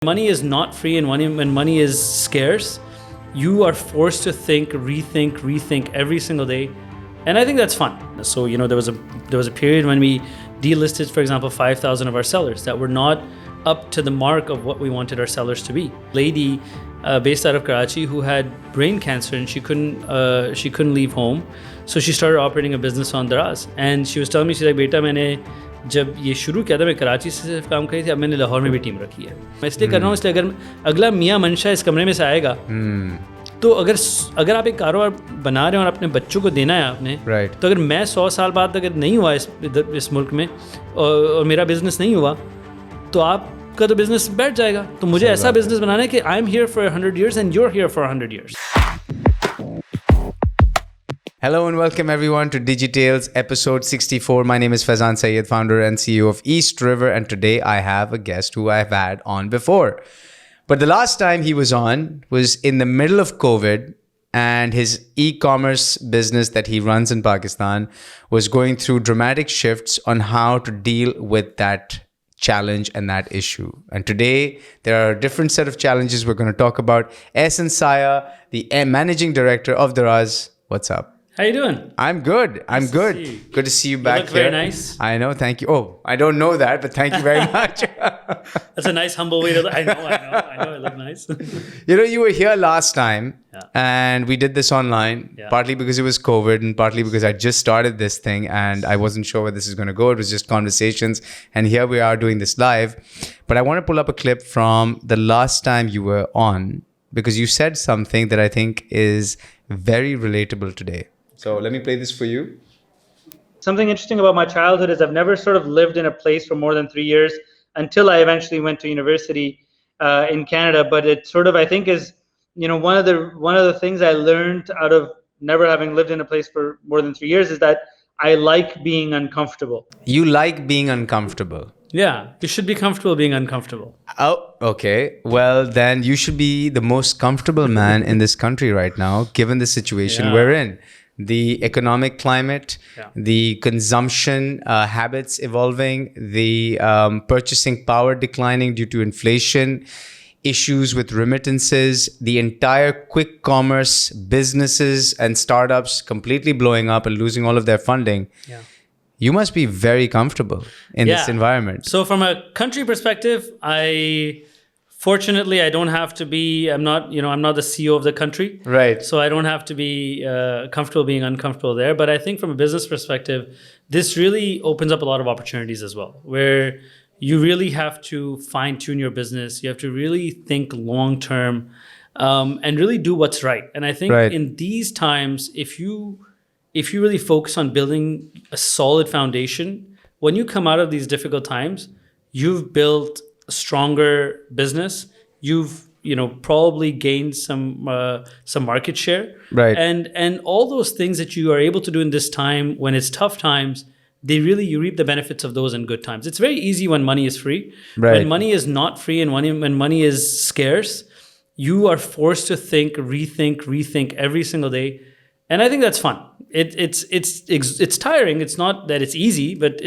Money is not free, and when money is scarce, you are forced to rethink every single day, and I think that's fun. So there was a period when we delisted, for example, 5,000 of our sellers that were not up to the mark of what we wanted our sellers to be. Lady based out of Karachi who had brain cancer and she couldn't leave home, so she started operating a business on Daraz, and she was telling me, she's like, "Beta, मैंने जब ये शुरू किया था मैं कराची से सिर्फ काम करी थी, अब मैंने लाहौर में भी टीम रखी है। मैं इसलिए कर रहा हूँ, इसलिए अगर अगला मियाँ मंशा इस कमरे में से आएगा तो अगर आप एक कारोबार बना रहे हैं और अपने बच्चों को देना है आपने, तो अगर मैं 100 साल बाद अगर नहीं हुआ इस मुल्क में और मेरा बिजनेस नहीं हुआ तो आपका तो बिजनेस बैठ जाएगा। तो मुझे ऐसा बिजनेस बनाना है कि I am here for 100 years and you're here for 100 years." Hello and welcome everyone to DigiTales episode 64. My name is Ehsan Saya, founder and CEO of East River, and today I have a guest who I've had on before. But the last time he was on was in the middle of COVID, and his e-commerce business that he runs in Pakistan was going through dramatic shifts on how to deal with that challenge and that issue. And today there are a different set of challenges we're going to talk about. Ehsan Saya, the managing director of Daraz. What's up? How you doing? I'm good. I'm good. Good to see you back look here. Very nice. I know. Thank you. Oh, I don't know that, but thank you very much. That's a nice, humble way to look. I know. I look nice. You were here last time, and we did this online, partly because it was COVID and partly because I just started this thing and I wasn't sure where this is going to go. It was just conversations, and here we are doing this live. But I want to pull up a clip from the last time you were on, because you said something that I think is very relatable today. So let me play this for you. Something interesting about my childhood is I've never sort of lived in a place for more than 3 years until I eventually went to university in Canada. But it sort of, I think, is one of the things I learned out of never having lived in a place for more than 3 years is that I like being uncomfortable. You like being uncomfortable? Yeah, you should be comfortable being uncomfortable. Oh, okay. Well, then you should be the most comfortable man in this country right now, given the situation we're in. The economic climate, the consumption habits evolving, the purchasing power declining due to inflation, issues with remittances, the entire quick commerce businesses and startups completely blowing up and losing all of their funding. Yeah. You must be very comfortable in this environment. So from a country perspective, Fortunately, I don't have to be, I'm not the CEO of the country. Right. So I don't have to be comfortable being uncomfortable there. But I think from a business perspective, this really opens up a lot of opportunities as well, where you really have to fine tune your business. You have to really think long term and really do what's right. And I think in these times, if you really focus on building a solid foundation, when you come out of these difficult times, you've built stronger business, you've probably gained some market share, and all those things that you are able to do in this time when it's tough times, you reap the benefits of those in good times. It's very easy when money is free. When money is not free and when money is scarce, you are forced to rethink every single day, and I think that's fun. It's tiring. It's not that it's easy, but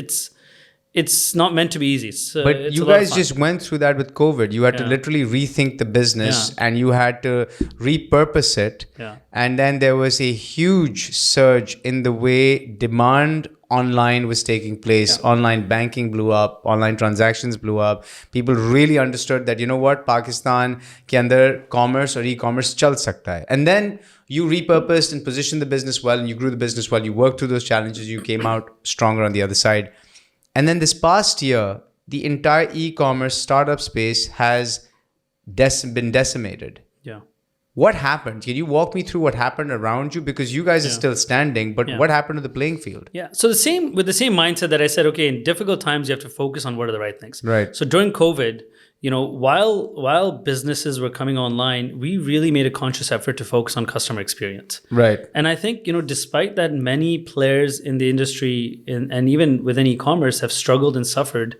it's not meant to be easy. But you guys just went through that with COVID. You had to literally rethink the business and you had to repurpose it. Yeah. And then there was a huge surge in the way demand online was taking place. Yeah. Online banking blew up. Online transactions blew up. People really understood that, Pakistan ke andar commerce or e-commerce chal sakta hai. And then you repurposed and positioned the business well, and you grew the business well. You worked through those challenges. You came out stronger on the other side. And then this past year, the entire e-commerce startup space has been decimated. Yeah. What happened? Can you walk me through what happened around you? Because you guys are still standing, but what happened to the playing field? Yeah. So with the same mindset that I said, okay, in difficult times, you have to focus on what are the right things. Right. So during COVID, while businesses were coming online, we really made a conscious effort to focus on customer experience. Right. And I think, despite that many players in the industry and even within e-commerce have struggled and suffered,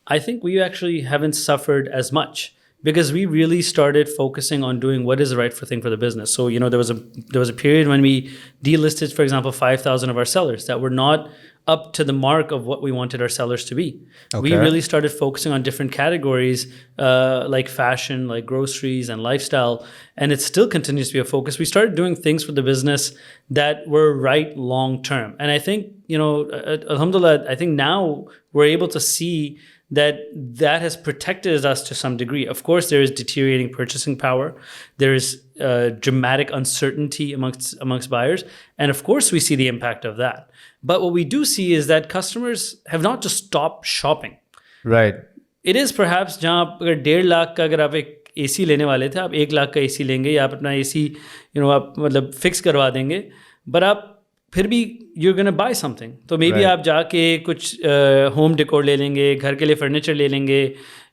I think we actually haven't suffered as much because we really started focusing on doing what is the right thing for the business. So, there was a period when we delisted, for example, 5,000 of our sellers that were not up to the mark of what we wanted our sellers to be. Okay. We really started focusing on different categories like fashion, like groceries and lifestyle. And it still continues to be a focus. We started doing things for the business that were right long term. And I think, alhamdulillah, I think now we're able to see that has protected us to some degree. Of course, there is deteriorating purchasing power. There is dramatic uncertainty amongst buyers. And of course, we see the impact of that. But what we do see is that customers have not just stopped shopping. Right. It is perhaps जहाँ आप अगर 1.5 लाख का अगर आप एक AC लेने वाले थे, आप 1 लाख का AC लेंगे या आप अपना AC आप मतलब फिक्स करवा देंगे, but आप फिर भी you're gonna buy something. तो मे बी आप जाके कुछ होम डेकोर ले लेंगे, घर के लिए फर्नीचर ले लेंगे,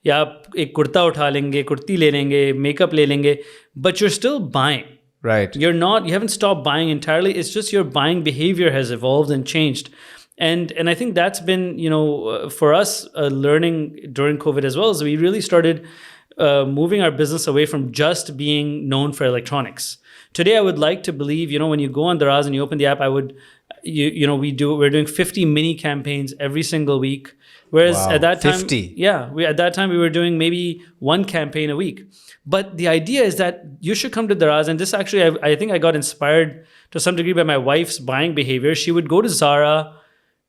या आप एक कुर्ता उठा लेंगे, कुर्ती ले लेंगे, मेकअप ले लेंगे, but you're still buying. Right. You haven't stopped buying entirely. It's just your buying behavior has evolved and changed. And I think that's been, for us, learning during COVID as well, is we really started moving our business away from just being known for electronics. Today, I would like to believe, when you go on Daraz and you open the app, we're doing 50 mini campaigns every single week. Whereas at that time, 50. At that time we were doing maybe one campaign a week. But the idea is that you should come to Daraz, and this actually, I think I got inspired to some degree by my wife's buying behavior. She would go to Zara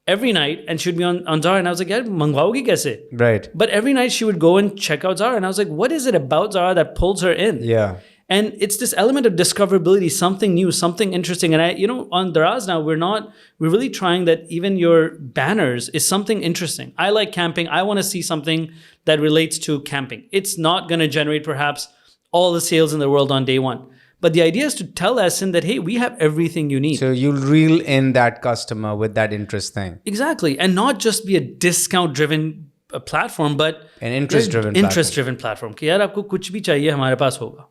every night and she'd be on Zara, and I was like, "Yaar, mangwaogi kaise?" Right. But every night she would go and check out Zara, and I was like, what is it about Zara that pulls her in? Yeah. And it's this element of discoverability, something new, something interesting. And on Daraz now, we're really trying that even your banners is something interesting. I like camping. I want to see something that relates to camping. It's not going to generate perhaps all the sales in the world on day one. But the idea is to tell Ehsan that, hey, we have everything you need. So you'll reel in that customer with that interest thing. Exactly. And not just be a discount-driven platform, but an interest-driven platform. कि यार आपको कुछ भी चाहिए हमारे पास होगा.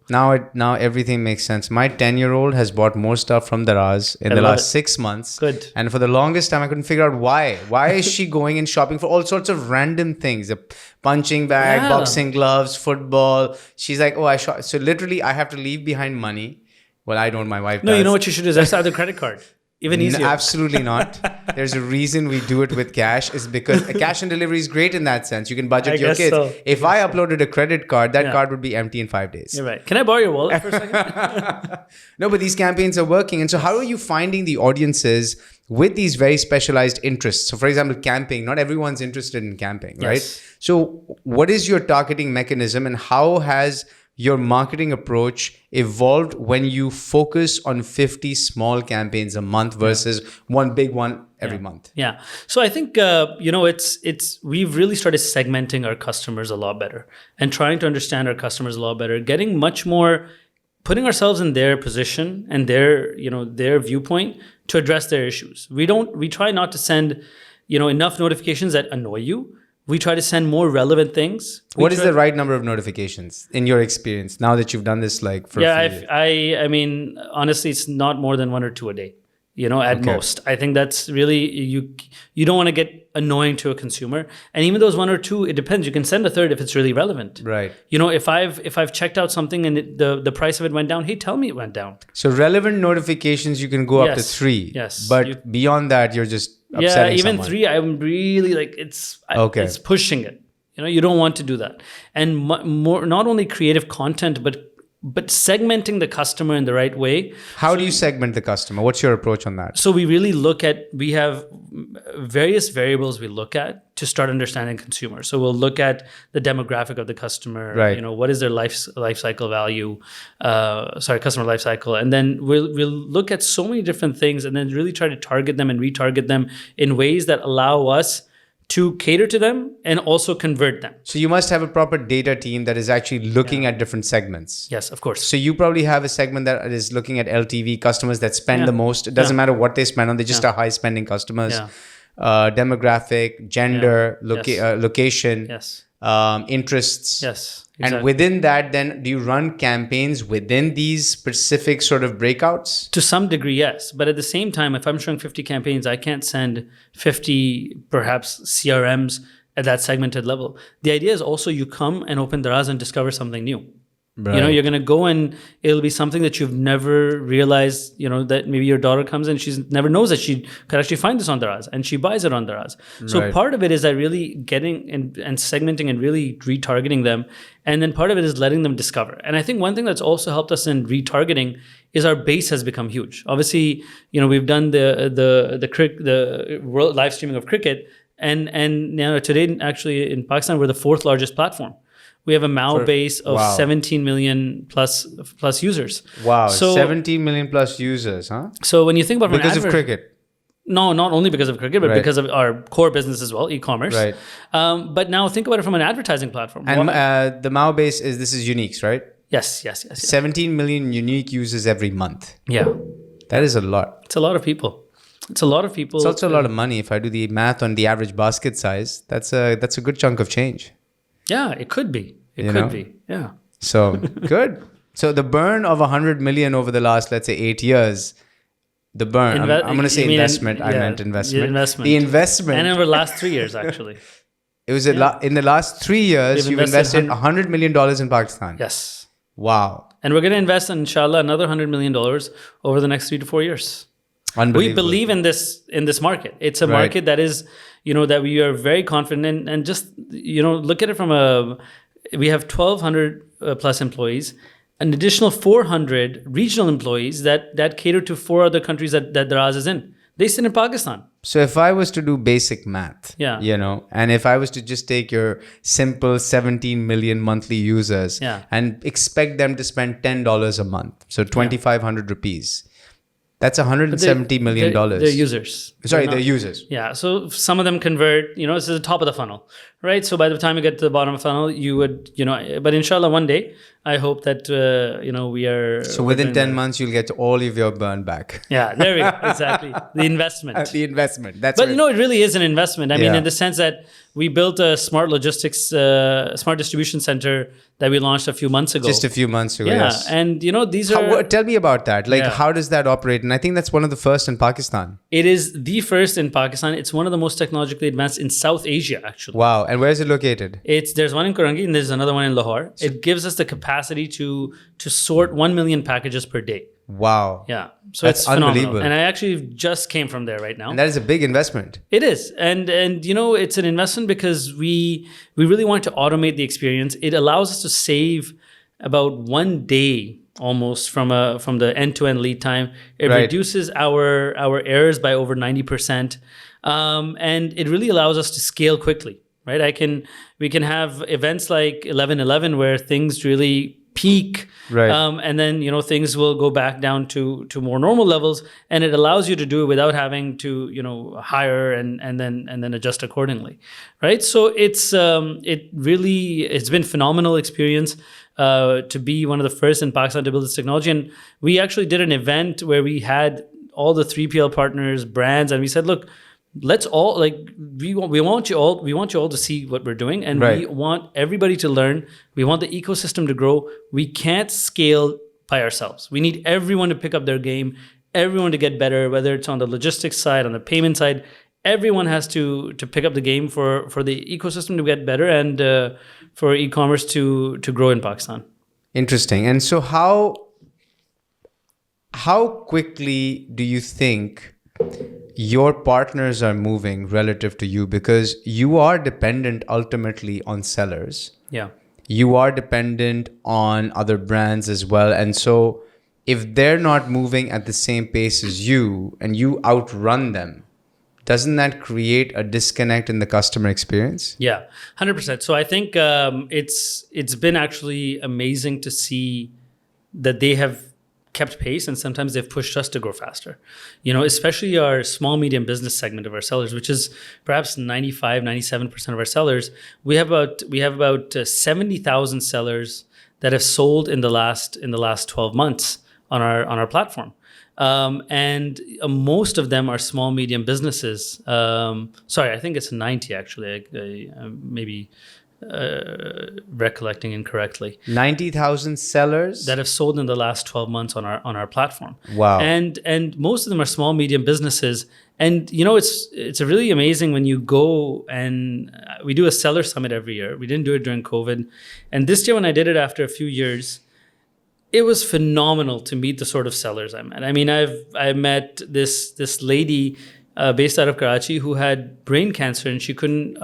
Now everything makes sense. My 10-year-old has bought more stuff from Daraz in the last 6 months. Good. And for the longest time, I couldn't figure out why. Why is she going and shopping for all sorts of random things? A punching bag, boxing gloves, football. She's like, oh, I shop. So literally, I have to leave behind money. Well, I don't. My wife does. No, you know what you should do is just have the credit card. Even easier. No, absolutely not. There's a reason we do it with cash, is because cash on delivery is great in that sense. You can budget your kids. So. If I uploaded a credit card, that card would be empty in 5 days. You're right. Can I borrow your wallet for a second? No, but these campaigns are working. And so how are you finding the audiences with these very specialized interests? So for example, camping, not everyone's interested in camping, right? So what is your targeting mechanism, and how has your marketing approach evolved when you focus on 50 small campaigns a month versus one big one every month? Yeah. So I think, we've really started segmenting our customers a lot better and trying to understand our customers a lot better, getting much more, putting ourselves in their position and their viewpoint to address their issues. We try not to send, enough notifications that annoy you. We try to send more relevant things. What is the right number of notifications in your experience now that you've done this for a few years? I mean, honestly, it's not more than 1 or 2 a day, at most. I think that's really, you don't want to get annoying to a consumer. And even those 1 or 2, it depends. You can send a third if it's really relevant. Right. If I've checked out something and the price of it went down, hey, tell me it went down. So relevant notifications, you can go up to 3. Yes. But beyond that, you're just upsetting even someone. 3, I'm really like, it's pushing it. You don't want to do that. And more, not only creative content, but segmenting the customer in the right way. How do you segment the customer? What's your approach on that? So we really we have various variables we look at to start understanding consumers. So we'll look at the demographic of the customer, right. What is their life cycle value, customer life cycle. And then we'll look at so many different things and then really try to target them and retarget them in ways that allow us to cater to them and also convert them. So you must have a proper data team that is actually looking at different segments. Yes, of course. So you probably have a segment that is looking at LTV, customers that spend the most. It doesn't matter what they spend on, they just are high spending customers. Demographic, gender, location, interests. Yes. Exactly. And within that, then do you run campaigns within these specific sort of breakouts? To some degree, yes. But at the same time, if I'm showing 50 campaigns, I can't send 50 perhaps CRMs at that segmented level. The idea is also you come and open Daraz and discover something new. You're going to go and it'll be something that you've never realized, that maybe your daughter comes and she never knows that she could actually find this on Daraz and she buys it on Daraz. So part of it is that really getting and segmenting and really retargeting them. And then part of it is letting them discover. And I think one thing that's also helped us in retargeting is our base has become huge. Obviously, we've done the world live streaming of cricket. And today, actually, in Pakistan, we're the 4th largest platform. We have a MAU base of 17 million plus users. Wow, so 17 million plus users, huh? So when you think about because of cricket. No, not only because of cricket, but because of our core business as well, e-commerce. Right. But now think about it from an advertising platform. And the MAU base this is uniques, right? Yes. 17 million unique users every month. Yeah. That is a lot. It's a lot of people. It's also a lot of money. If I do the math on the average basket size, that's a good chunk of change. Yeah, it could be. It could be. Yeah. So good. So the burn of 100 million over the last, let's say, 8 years, the burn, I'm going to say investment. I meant investment. The investment. And over the last 3 years, actually. It was in the last 3 years, you've invested $100 million in Pakistan. Yes. Wow. And we're going to invest, inshallah, another $100 million over the next 3 to 4 years. We believe in this market. It's a market that is, that we are very confident in, and just, look at it from we have 1,200 plus employees, an additional 400 regional employees that cater to 4 other countries that Daraz is in. They sit in Pakistan. So if I was to do basic math, and if I was to just take your simple 17 million monthly users and expect them to spend $10 a month, so 2,500 rupees. That's $170 million. They're users. Sorry, they're users. Yeah. So some of them convert, this is the top of the funnel, right? So by the time you get to the bottom of the funnel, you would, but inshallah, one day, I hope that, we are. So within 10 months, you'll get all of your burn back. Yeah, there we go. Exactly. The investment. But it really is an investment. I mean, in the sense that we built a smart logistics, smart distribution center that we launched a few months ago. Just a few months ago, yes. And, these are... Tell me about that. How does that operate? And I think that's one of the first in Pakistan. It is the first in Pakistan. It's one of the most technologically advanced in South Asia, actually. Wow. And where is it located? There's one in Karangi and there's another one in Lahore. It gives us the capacity to sort 1 million packages per day. Wow. Yeah. So that's it's phenomenal. Unbelievable. And I actually just came from there right now. And that is a big investment. It is. And it's an investment because we really want to automate the experience. It allows us to save about 1 day almost from the end-to-end lead time. It reduces our errors by over 90%. And it really allows us to scale quickly, right? We can have events like 11/11 where things really peak, and then things will go back down to more normal levels, and it allows you to do it without having to hire and then adjust accordingly, right? So it's been phenomenal experience to be one of the first in Pakistan to build this technology. And we actually did an event where we had all the 3PL partners, brands, and we said, look, let's all we want you all to see what we're doing, and we want everybody to learn. We want the ecosystem to grow. We can't scale by ourselves. We need everyone to pick up their game, everyone to get better, whether it's on the logistics side, on the payment side. Everyone has to pick up the game for the ecosystem to get better and for e-commerce to grow in Pakistan. Interesting. And so how quickly do you think your partners are moving relative to you? Because you are dependent ultimately on sellers. Yeah. You are dependent on other brands as well. And so if they're not moving at the same pace as you and you outrun them, doesn't that create a disconnect in the customer experience? Yeah, 100%. So I think it's been actually amazing to see that they have kept pace, and sometimes they've pushed us to grow faster. Especially our small, medium business segment of our sellers, which is perhaps 97% of our sellers. We have about 70,000 sellers that have sold in the last 12 months on our platform. And most of them are small, medium businesses. Sorry, I think it's 90 actually. Maybe recollecting incorrectly. 90,000 sellers that have sold in the last 12 months on our platform. Wow. And most of them are small, medium businesses. And it's really amazing when you go, and we do a seller summit every year. We didn't do it during COVID. And this year when I did it after a few years, It was phenomenal to meet the sort of sellers I met. I mean, I met this lady based out of Karachi who had brain cancer and she couldn't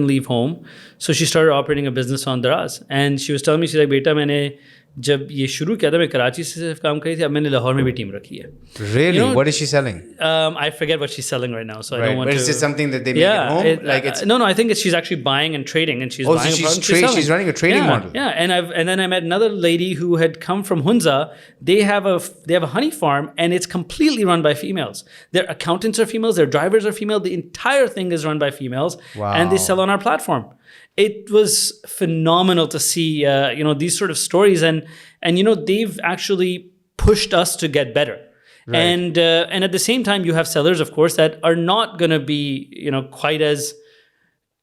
leave home, so she started operating a business on Daraz. And she was telling me, she's like, "Beta, मैंने जब ये शुरू किया था मैं कराची से सिर्फ काम करी थी, अब मैंने लाहौर में भी टीम रखी है." Really? What is she selling? I forget what she's selling right now, so I don't want but to. Is it something that they make at home? No, I think she's actually buying and trading, and she's buying. So she's running a trading model. Yeah, and then I met another lady who had come from Hunza. They have a honey farm, and it's completely run by females. Their accountants are females, their drivers are female. The entire thing is run by females, and they sell on our platform. It was phenomenal to see, these sort of stories, and they've actually pushed us to get better. Right. And at the same time, you have sellers, of course, that are not going to be, quite as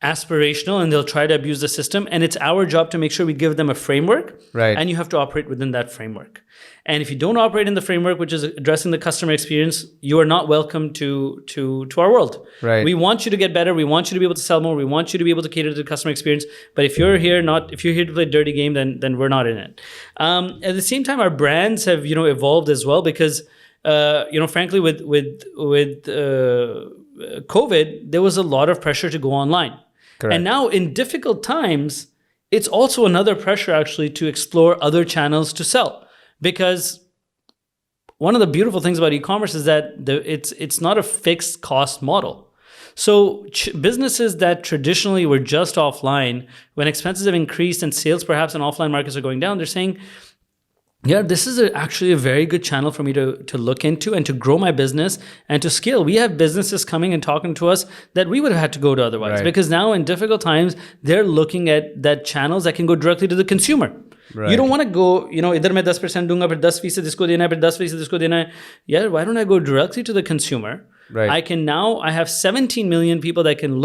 aspirational, and they'll try to abuse the system. And it's our job to make sure we give them a framework, right? And you have to operate within that framework. And if you don't operate in the framework, which is addressing the customer experience, you are not welcome to our world. Right. We want you to get better. We want you to be able to sell more. We want you to be able to cater to the customer experience. But if you're here to play a dirty game, then we're not in it. At the same time, our brands have evolved as well, because frankly, with COVID, there was a lot of pressure to go online. Correct. And now in difficult times, it's also another pressure actually to explore other channels to sell. Because one of the beautiful things about e-commerce is that it's not a fixed cost model. So businesses that traditionally were just offline, when expenses have increased and sales perhaps in offline markets are going down, they're saying, yeah, this is actually a very good channel for me to look into and to grow my business and to scale. We have businesses coming and talking to us that we would have had to go to otherwise. Right. Because now in difficult times, they're looking at that channels that can go directly to the consumer. Right. You don't want to go, idhar main 10% dunga, phir 10% isko dena hai, phir 10% isko dena hai. Yeah, why don't I go directly to the consumer? Right. I have 17 million people that can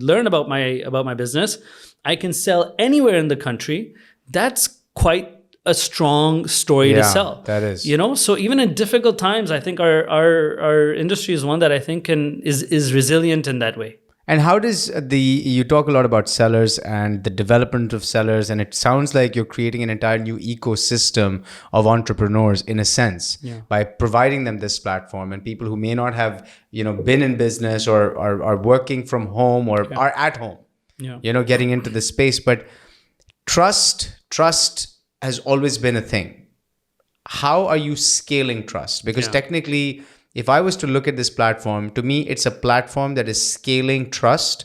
learn about my business. I can sell anywhere in the country. That's quite a strong story to sell. That is. So even in difficult times, I think our industry is one that I think is resilient in that way. And how does you talk a lot about sellers and the development of sellers, and it sounds like you're creating an entire new ecosystem of entrepreneurs in a sense, by providing them this platform, and people who may not have, been in business or are working from home or are at home, getting into the space. But trust has always been a thing. How are you scaling trust? Because technically, if I was to look at this platform, to me, it's a platform that is scaling trust,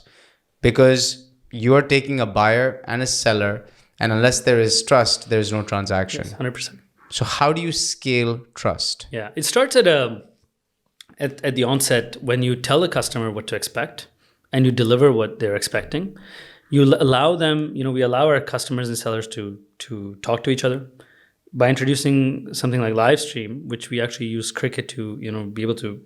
because you're taking a buyer and a seller, and unless there is trust, there is no transaction. Yes, 100%. So how do you scale trust? Yeah, it starts at the onset when you tell the customer what to expect and you deliver what they're expecting. You allow them, we allow our customers and sellers to talk to each other by introducing something like live stream, which we actually use Cricut to, be able to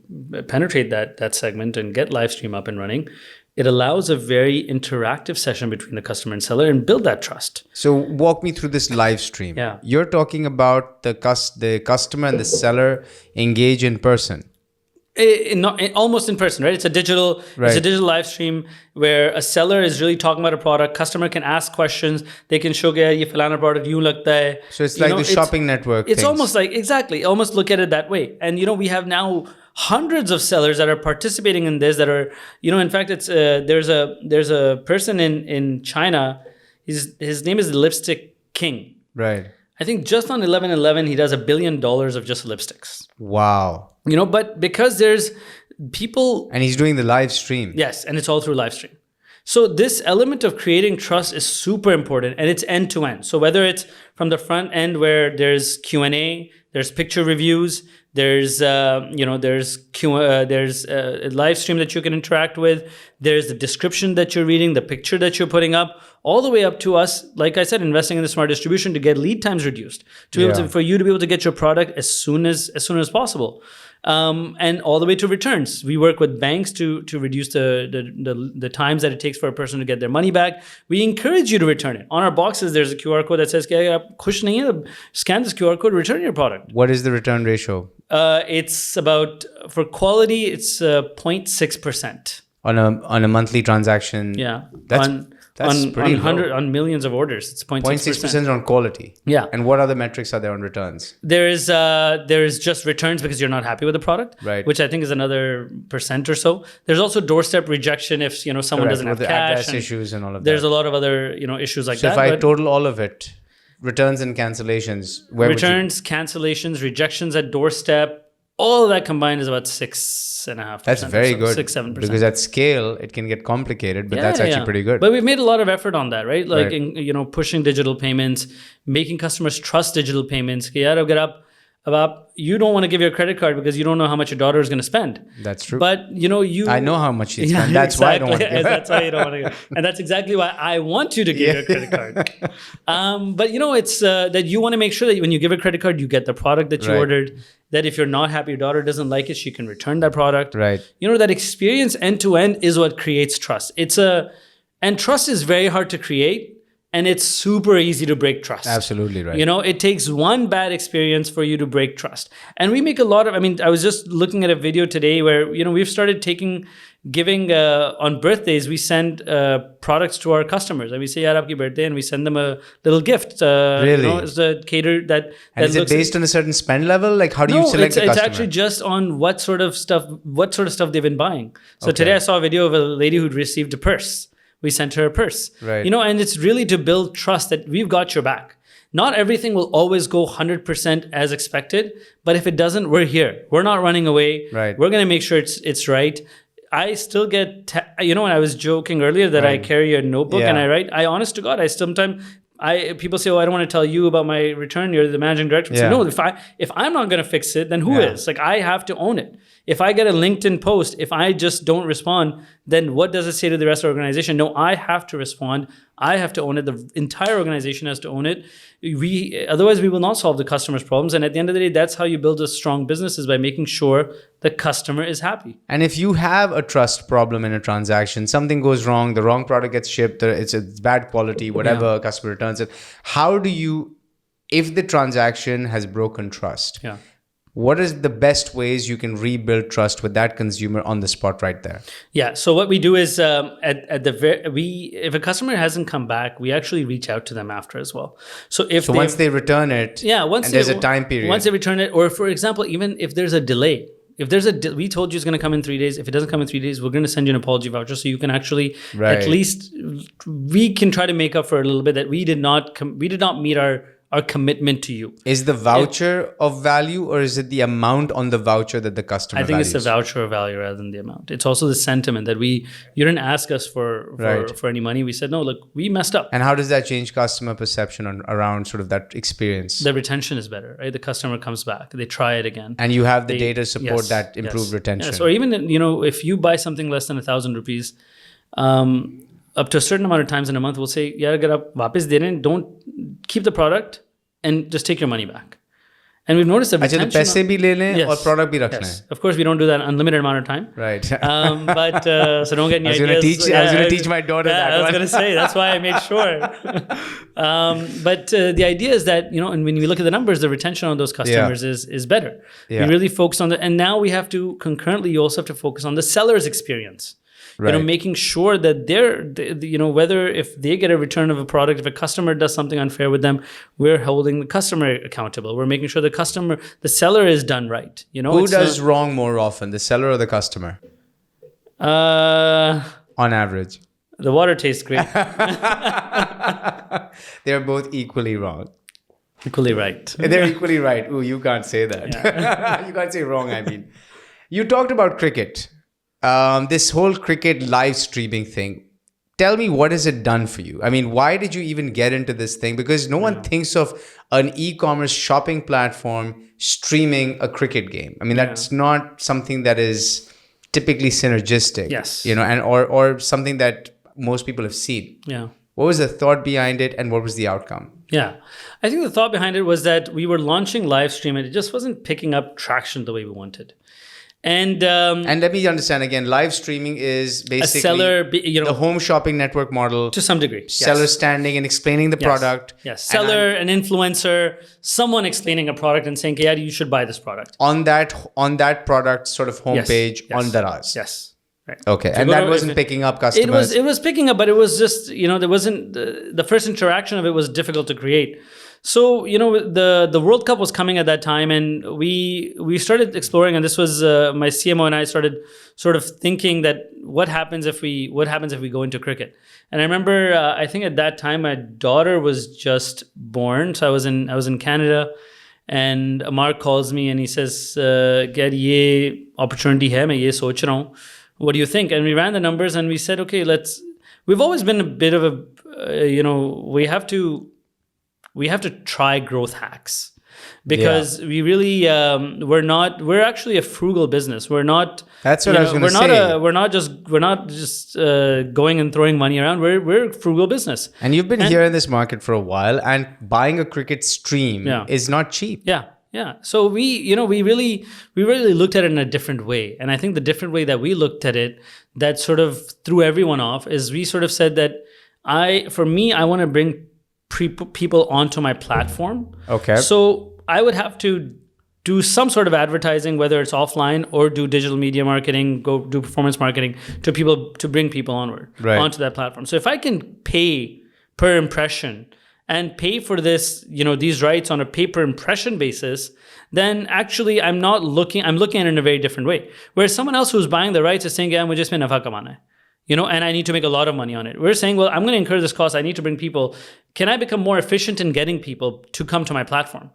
penetrate that segment and get live stream up and running. It allows a very interactive session between the customer and seller and build that trust. So walk me through this live stream. Yeah. You're talking about the customer and the seller engage in person. Almost in person, right? It's a digital live stream where a seller is really talking about a product. Customer can ask questions. They can show ye falana product yun lagta hai. So it's like the shopping network. It's almost like, exactly, almost look at it that way. And we have now hundreds of sellers that are participating in this, that are, in fact, it's there's a person in China. His name is the Lipstick King. Right. I think just on 11/11, he does $1 billion of just lipsticks. Wow. But because there's people... And he's doing the live stream. Yes, and it's all through live stream. So this element of creating trust is super important, and it's end to end. So whether it's from the front end where there's Q&A, there's picture reviews, there's a live stream that you can interact with, there's the description that you're reading, the picture that you're putting up, all the way up to us, like I said, investing in the smart distribution to get lead times reduced, to be able to, for you to be able to get your product as soon as possible. And all the way to returns. We work with banks to reduce the times that it takes for a person to get their money back. We encourage you to return it. On our boxes, there's a QR code that says, scan this QR code, return your product. What is the return ratio? It's about, for quality, it's 0.6%. On a monthly transaction. Yeah. That's That's pretty low. On millions of orders. It's 0.6%. 0.6% on quality. Yeah. And what other metrics are there on returns? There is just returns because you're not happy with the product, right? Which I think is another % or so. There's also doorstep rejection if someone doesn't have the cash. Address issues and all of that. There's a lot of other issues like that. So if I total all of it, returns and cancellations, cancellations, rejections at doorstep, all of that combined is about 6.5%. That's very good. 6-7%. Because at scale, it can get complicated, but that's actually pretty good. But we've made a lot of effort on that, right? Like, pushing digital payments, making customers trust digital payments. You don't want to give your credit card because you don't know how much your daughter is going to spend. That's true. But, I know how much you spend. That's why I don't want to give it. That's why you don't want to give. And that's exactly why I want you to give your credit card. But, it's that you want to make sure that when you give a credit card, you get the product that you ordered. That if you're not happy, your daughter doesn't like it, she can return that product. Right. That experience end to end is what creates trust. And trust is very hard to create. And it's super easy to break trust. Absolutely right. It takes one bad experience for you to break trust. And we make a lot of, I was just looking at a video today where, we've started giving on birthdays, we send products to our customers. And we say, happy birthday, and we send them a little gift. Really? It's a catered that is it based on a certain spend level? Like, how do you select the customer? It's actually just on what sort of stuff they've been buying. So today I saw a video of a lady who'd received a purse. We sent her a purse, right? And it's really to build trust that we've got your back. Not everything will always go 100% as expected, but if it doesn't, we're here. We're not running away. Right. We're going to make sure it's right. I still get, when I was joking earlier that I carry a notebook and I write. I honest to God, people say, I don't want to tell you about my return. You're the managing director. So no, if I'm not going to fix it, then who is? Like, I have to own it. If I get a LinkedIn post, if I just don't respond, then what does it say to the rest of the organization? No, I have to respond. I have to own it. The entire organization has to own it. Otherwise, we will not solve the customer's problems. And at the end of the day, that's how you build a strong business, is by making sure the customer is happy. And if you have a trust problem in a transaction, something goes wrong, the wrong product gets shipped, it's bad quality, whatever, customer returns it. How do you, if the transaction has broken trust, what is the best ways you can rebuild trust with that consumer on the spot right there? Yeah. So what we do is if a customer hasn't come back, we actually reach out to them after as well. So once they return it, there's a time period. Once they return it, or for example, even if there's a delay. If we told you it's going to come in 3 days. If it doesn't come in 3 days, we're going to send you an apology voucher, so you can actually at least we can try to make up for a little bit that we did not meet our commitment to you. Is the voucher of value, or is it the amount on the voucher that the customer values? It's the voucher of value rather than the amount. It's also the sentiment that you didn't ask us for any money. We said, no, look, we messed up. And how does that change customer perception around sort of that experience? The retention is better, right? The customer comes back, they try it again. And you have the data support that improved retention. Yes. Or even, if you buy something less than 1,000 rupees, up to a certain amount of times in a month, we'll say, yaar, agar aap wapis de rahe hain, don't keep the product and just take your money back. And we've noticed that retention... Achha, to paise bhi le lein aur product bhi rakh lein. Of course, we don't do that unlimited amount of time. Right. But so don't get any ideas. I was going to teach my daughter that. I was going to say, that's why I made sure. But the idea is that, and when we look at the numbers, the retention on those customers is better. We really focus on and now we have to concurrently, you also have to focus on the seller's experience. Right. Making sure that whether if they get a return of a product, if a customer does something unfair with them, we're holding the customer accountable. We're making sure the seller is done right. Who does wrong more often, the seller or the customer? On average. The water tastes great. They're both equally wrong. Equally right. They're equally right. Ooh, you can't say that. Yeah. You can't say wrong, I mean. You talked about cricket. This whole cricket live streaming thing. Tell me, what has it done for you? I mean, why did you even get into this thing? Because no one thinks of an e-commerce shopping platform streaming a cricket game. I mean, that's not something that is typically synergistic. Yes. Or something that most people have seen. Yeah. What was the thought behind it, and what was the outcome? Yeah. I think the thought behind it was that we were launching live stream and it just wasn't picking up traction the way we wanted. And let me understand again, live streaming is basically a seller, the home shopping network model to some degree. Seller standing and explaining the product. Yes, seller, an influencer, someone explaining a product and saying, yeah, you should buy this product. On that product sort of homepage on Daraz. Yes. Right? Okay, and that wasn't picking up customers. It was picking up, but it was just, there wasn't the first interaction of it was difficult to create. So the World Cup was coming at that time, and we started exploring, and this was my CMO and I started sort of thinking that what happens if we go into cricket. And I remember I think at that time my daughter was just born, so I was in Canada, and Amar calls me and he says, "Yaar, ye opportunity hai, main ye soch raha hu. What do you think?" And we ran the numbers and we said, okay, we've always been a bit of a, we have to try growth hacks, because we really, we're actually a frugal business. We're not, that's what I was going to say. We're not just going and throwing money around. We're a frugal business. And you've been here in this market for a while, and buying a cricket stream is not cheap. Yeah. So we really looked at it in a different way. And I think the different way that we looked at it that sort of threw everyone off is we sort of said that I want to bring people onto my platform. Okay. So I would have to do some sort of advertising, whether it's offline or do digital media marketing, go do performance marketing to bring people onto that platform. So if I can pay per impression and pay for this, these rights on a pay per impression basis, then actually I'm looking at it in a very different way. Whereas someone else who's buying the rights is saying, yeah, mujhe isme nafa kamana hai. And I need to make a lot of money on it. We're saying, well, I'm going to incur this cost. I need to bring people. Can I become more efficient in getting people to come to my platform?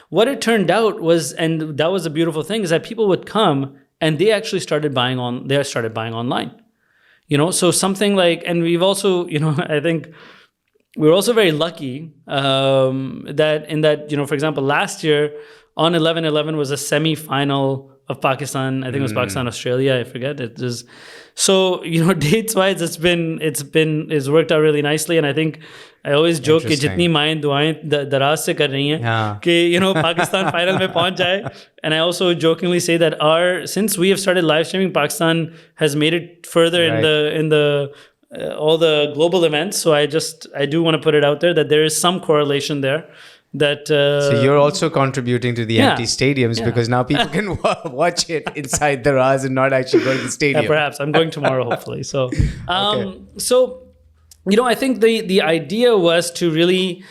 What it turned out was, and that was a beautiful thing, is that people would come and they actually started buying online. So something like, and we've also, I think we were also very lucky that, for example, last year on 11/11 was a semi-final of Pakistan. I think it was Pakistan, Australia. I forget. It was so dates wise, it's worked out really nicely. And I think I always joke कि जितनी माएं दुआएं दराज से कर रही हैं कि Pakistan final में पहुंच जाए. And I also jokingly say that since we have started live streaming, Pakistan has made it further in the all the global events. So I do want to put it out there that there is some correlation there. So you're also contributing to the empty stadiums because now people can watch it inside Daraz and not actually go to the stadium. Perhaps I'm going tomorrow, hopefully. So, so I think the idea was to really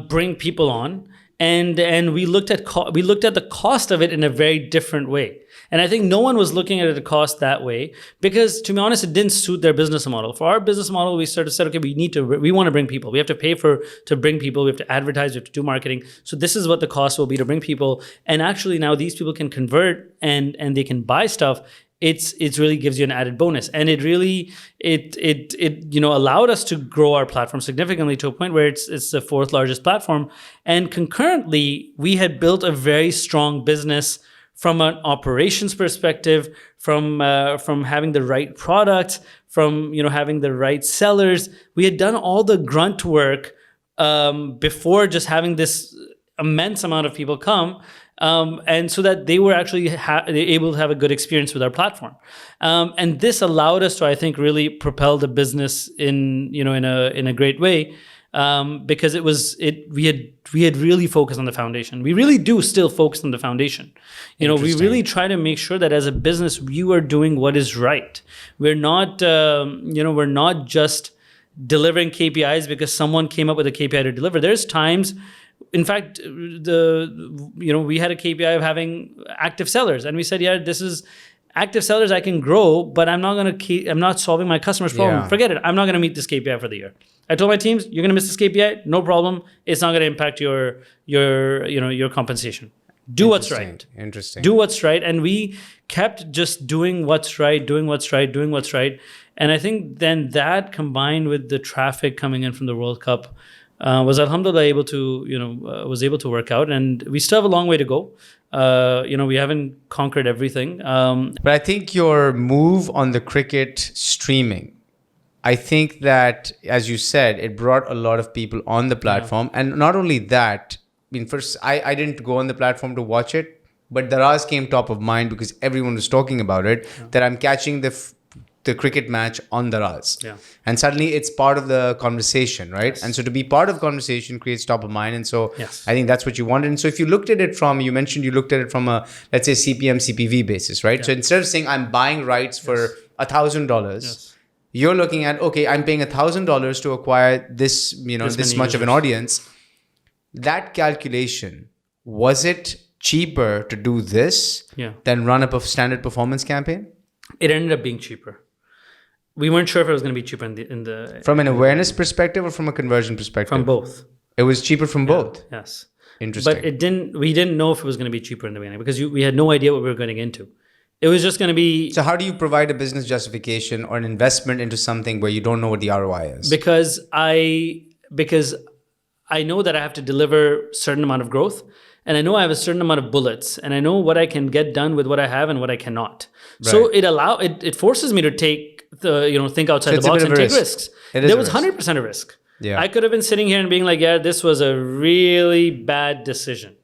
bring people on, and we looked at the cost of it in a very different way. And I think no one was looking at the cost that way because, to be honest, it didn't suit their business model. For our business model, we sort of said, okay, we want to bring people. We have to pay to bring people. We have to advertise. We have to do marketing. So this is what the cost will be to bring people. And actually now these people can convert and they can buy stuff. It really gives you an added bonus. And it really, allowed us to grow our platform significantly to a point where it's the fourth largest platform. And concurrently, we had built a very strong business from an operations perspective, from having the right products, from having the right sellers. We had done all the grunt work before just having this immense amount of people come, and so that they were actually able to have a good experience with our platform. And this allowed us to, I think, really propel the business in a great way. Because we had really focused on the foundation. We really do still focus on the foundation. We really try to make sure that as a business, you are doing what is right. We're not, we're not just delivering KPIs because someone came up with a KPI to deliver. There's times, in fact, we had a KPI of having active sellers, and we said, yeah, this is active sellers I can grow, but I'm not solving my customer's problem. Yeah. Forget it. I'm not going to meet this KPI for the year. I told my teams, you're going to miss this KPI, no problem. It's not going to impact your compensation. Do what's right. Interesting. Do what's right. And we kept just doing what's right. And I think then that combined with the traffic coming in from the World Cup was alhamdulillah able to work out. And we still have a long way to go. We haven't conquered everything. But I think your move on the cricket streaming, I think that, as you said, it brought a lot of people on the platform. Yeah. And not only that, first, I didn't go on the platform to watch it, but Daraz came top of mind because everyone was talking about it, that I'm catching the the cricket match on Daraz. Yeah. And suddenly it's part of the conversation, right? Yes. And so to be part of the conversation creates top of mind. And so I think that's what you wanted. And so if you looked at it from, you mentioned you looked at it from a, let's say, CPM, CPV basis, right? Yeah. So instead of saying I'm buying rights for $1,000, you're looking at, okay, I'm paying $1,000 to acquire this, this much of an audience. That calculation, was it cheaper to do this than run a standard performance campaign? It ended up being cheaper. We weren't sure if it was going to be cheaper in the from an awareness perspective or from a conversion perspective? From both. It was cheaper from both. Yes. Interesting. But we didn't know if it was going to be cheaper in the beginning because we had no idea what we were getting into. It was just going to be. So how do you provide a business justification or an investment into something where you don't know what the ROI is? Because I know that I have to deliver a certain amount of growth. And I know I have a certain amount of bullets, and I know what I can get done with what I have and what I cannot. Right. So it forces me to think outside the box and take risks. There was 100% a risk. Yeah. I could have been sitting here and being like, yeah, this was a really bad decision.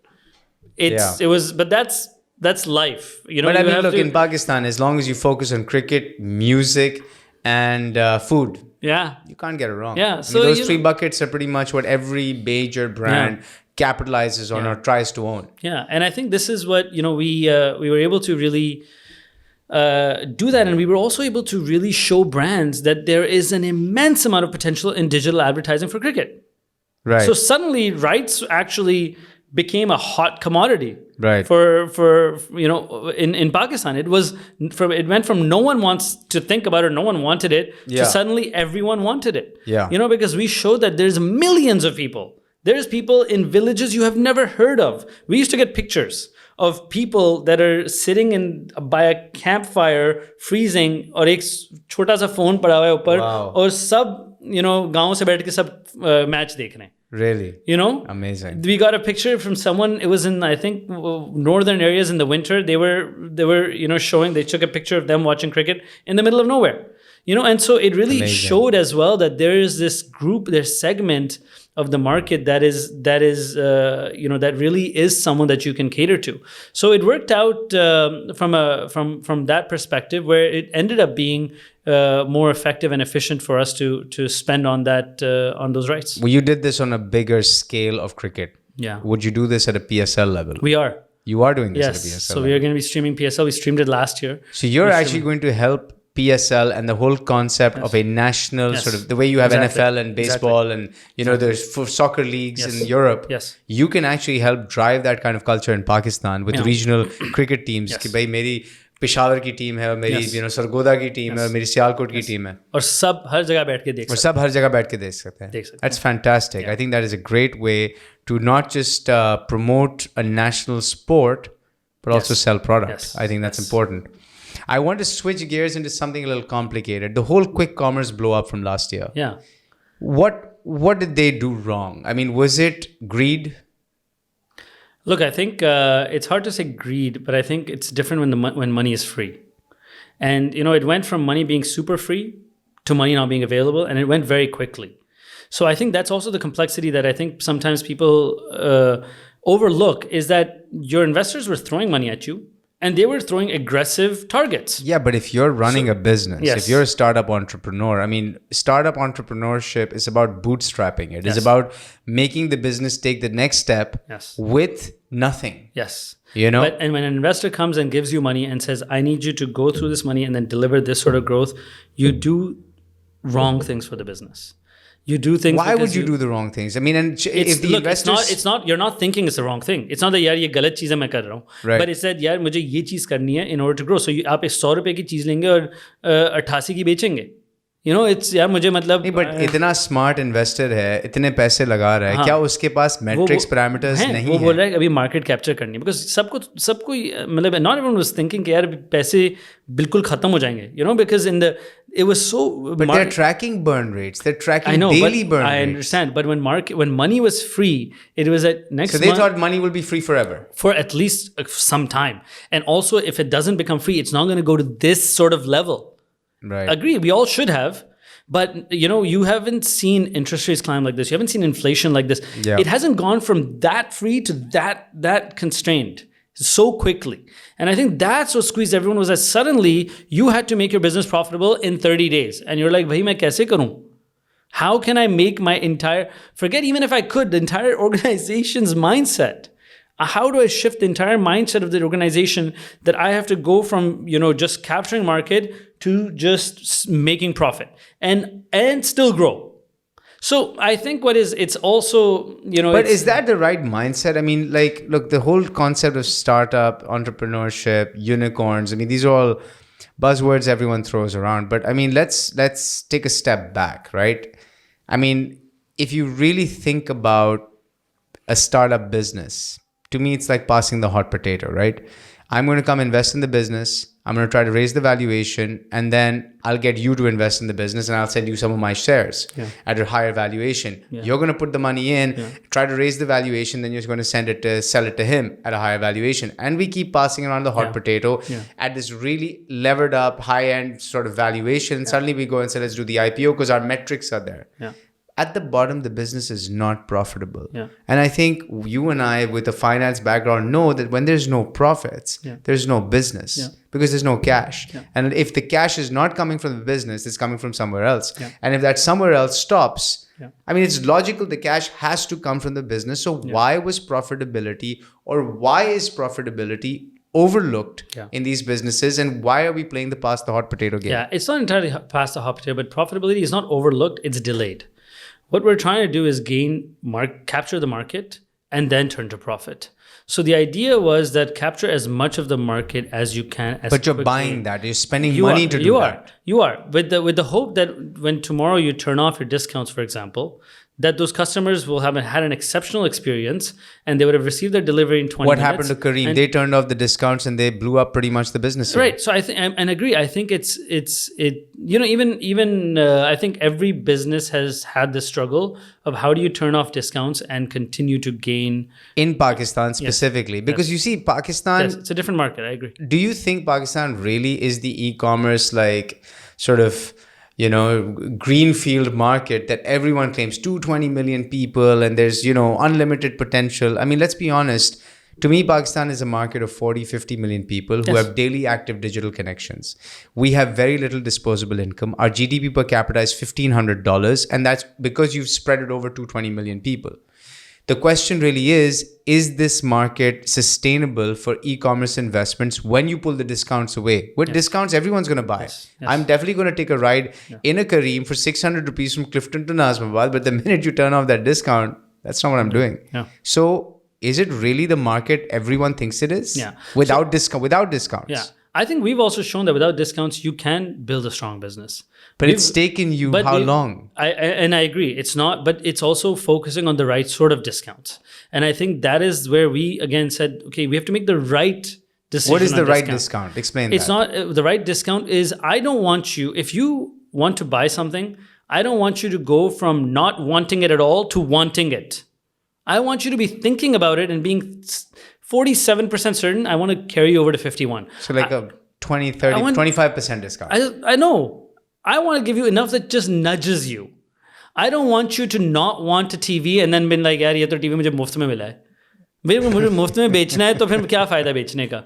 But that's life. But I mean, look, in Pakistan, as long as you focus on cricket, music, and food, you can't get it wrong. Yeah, so those three buckets are pretty much what every major brand capitalizes on or tries to own. Yeah, and I think this is what we were able to really do that, and we were also able to really show brands that there is an immense amount of potential in digital advertising for cricket. Right. So suddenly, rights actually became a hot commodity. Right. For in Pakistan, it went from no one wants to think about it, no one wanted it, to suddenly everyone wanted it. Yeah. Because we showed that there's millions of people. There's people in villages you have never heard of. We used to get pictures of people that are sitting by a campfire, freezing, और एक छोटा सा phone पड़ा हुआ है ऊपर, और सब गांव से बैठ के सब match देख रहे हैं. Really? Amazing. We got a picture from someone. It was in, I think, northern areas in the winter. They were showing. They took a picture of them watching cricket in the middle of nowhere. And so it really showed as well that there is this group, this segment of the market that really is someone that you can cater to. So it worked out from that perspective, where it ended up being more effective and efficient for us to spend on those rights. Well, you did this on a bigger scale of cricket. Yeah. Would you do this at a PSL level? We are. You are doing this at a PSL so level. We are going to be streaming PSL. We streamed it last year. So you're actually going to help PSL and the whole concept of a national sort of, the way you have NFL and baseball and there's for soccer leagues in Europe. Yes. You can actually help drive that kind of culture in Pakistan with regional cricket teams. कि भाई मेरी पेशावर की team है और मेरी सरगोदा की team है और मेरी सियालकोट की टीम है और सब हर जगह बैठ के देख सकते हैं. That's fantastic. I think that is a great way to not just promote a national sport but also sell product. I think that's important. I want to switch gears into something a little complicated. The whole quick commerce blow up from last year. Yeah. What did they do wrong? I mean, was it greed? Look, I think it's hard to say greed, but I think it's different when money is free. And, it went from money being super free to money not being available, and it went very quickly. So I think that's also the complexity that I think sometimes people overlook, is that your investors were throwing money at you, and they were throwing aggressive targets. Yeah, but if you're running a business, if you're a startup entrepreneur, I mean, startup entrepreneurship is about bootstrapping. It is about making the business take the next step with nothing. Yes. And when an investor comes and gives you money and says, I need you to go through this money and then deliver this sort of growth, you do wrong things for the business. You do things. Why would you do the wrong things? I mean, and if the investors, it's not. You're not thinking it's the wrong thing. It's not that यार ये गलत चीज़ है मैं कर रहा हूँ. Right. But it's that यार मुझे ये चीज़ करनी है in order to grow. So आप 100 रुपए की चीज़ लेंगे और 88 की बेचेंगे. It's यार मुझे मतलब. नहीं, but इतना smart investor है, इतने पैसे लगा रहा है, क्या उसके पास metrics parameters नहीं है? वो बोल रहा है अभी market capture करनी है, because सबको मतलब not everyone was thinking कि यार पैसे बिल्कुल खत्म हो जाएंगे, because it was so. But they're tracking burn rates. They're tracking daily burn rates. I understand, but when money was free, it was at next. So they thought money will be free forever for at least some time, and also if it doesn't become free, it's not going to go to this sort of level. Right. Agree. We all should have. But, you haven't seen interest rates climb like this. You haven't seen inflation like this. Yeah. It hasn't gone from that free to that constrained. so quickly. And I think that's what squeezed everyone, was that suddenly you had to make your business profitable in 30 days. And you're like, bhai, main kaise karoon? How can I make my forget even if I could, the entire organization's mindset. How do I shift the entire mindset of the organization that I have to go from, just capturing market to just making profit and still grow? So I think it's also, But is that the right mindset? I mean, like, look, the whole concept of startup, entrepreneurship, unicorns, I mean, these are all buzzwords everyone throws around. But I mean, let's take a step back, right? I mean, if you really think about a startup business, to me, it's like passing the hot potato, right? I'm going to come invest in the business. I'm going to try to raise the valuation, and then I'll get you to invest in the business, and I'll send you some of my shares at a higher valuation. Yeah. You're going to put the money in, try to raise the valuation, then you're going to sell it to him at a higher valuation. And we keep passing around the hot potato at this really levered up, high-end sort of valuation. And suddenly we go and say, let's do the IPO because our metrics are there. Yeah. At the bottom, the business is not profitable. Yeah. And I think you and I, with a finance background, know that when there's no profits, there's no business because there's no cash. Yeah. And if the cash is not coming from the business, it's coming from somewhere else. Yeah. And if that somewhere else stops, I mean, it's logical. The cash has to come from the business. So why was profitability, or why is profitability overlooked in these businesses, and why are we playing the pass the hot potato game? Yeah, it's not entirely past the hot potato, but profitability is not overlooked, it's delayed. What we're trying to do is capture the market and then turn to profit. So the idea was that capture as much of the market as you can. But you're buying that. You're spending money to do that. You are. With the hope that when tomorrow you turn off your discounts, for example, that those customers will have had an exceptional experience and they would have received their delivery in 20 minutes. What happened to Kareem? They turned off the discounts and they blew up pretty much the business. Right. So I think, and agree. I think I think every business has had the struggle of how do you turn off discounts and continue to gain. In Pakistan specifically, because you see Pakistan. Yes, it's a different market. I agree. Do you think Pakistan really is the e-commerce sort of greenfield market that everyone claims, 220 million people and there's, unlimited potential? I mean, let's be honest. To me, Pakistan is a market of 40, 50 million people who have daily active digital connections. We have very little disposable income. Our GDP per capita is $1,500, and that's because you've spread it over 220 million people. The question really is this market sustainable for e-commerce investments when you pull the discounts away? With discounts, everyone's going to buy. Yes. I'm definitely going to take a ride in a Kareem for 600 rupees from Clifton to Nazimabad, but the minute you turn off that discount, that's not what I'm doing. Yeah. So is it really the market everyone thinks it is? Yeah. Without discounts? Yeah. I think we've also shown that without discounts, you can build a strong business. But it's taken you how long? I agree. It's not, but it's also focusing on the right sort of discounts. And I think that is where we, again, said, okay, we have to make the right decision. What is the right discount? Explain it's that. It's not, the right discount is, I don't want you, if you want to buy something, I don't want you to go from not wanting it at all to wanting it. I want you to be thinking about it and being 47% certain. I want to carry you over to 51. So a 20, 30, 25% discount. I know. I want to give you enough that just nudges you. I don't want you to not want a TV and then been like, yaar, ye to TV mujhe muft mein mila hai. मुझे मुफ्त में बेचना है तो फिर क्या फायदा बेचने का?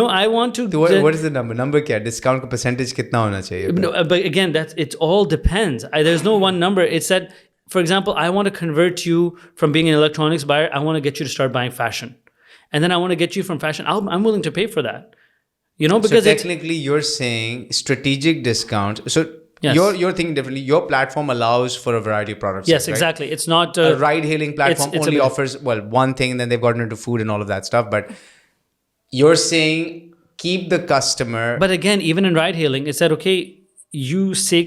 I want to. So what is the number? Number क्या? Discount का percentage कितना होना चाहिए? But again, it all depends. There's no one number. It's that, for example, I want to convert you from being an electronics buyer. I want to get you to start buying fashion, and then I want to get you from fashion. I'm willing to pay for that. Because so technically you're saying strategic discounts. So you're thinking differently. Your platform allows for a variety of products. Yes, right? Exactly. It's not a ride-hailing platform only offers one thing, and then they've gotten into food and all of that stuff. But you're saying keep the customer. But again, even in ride-hailing, it said, okay, you say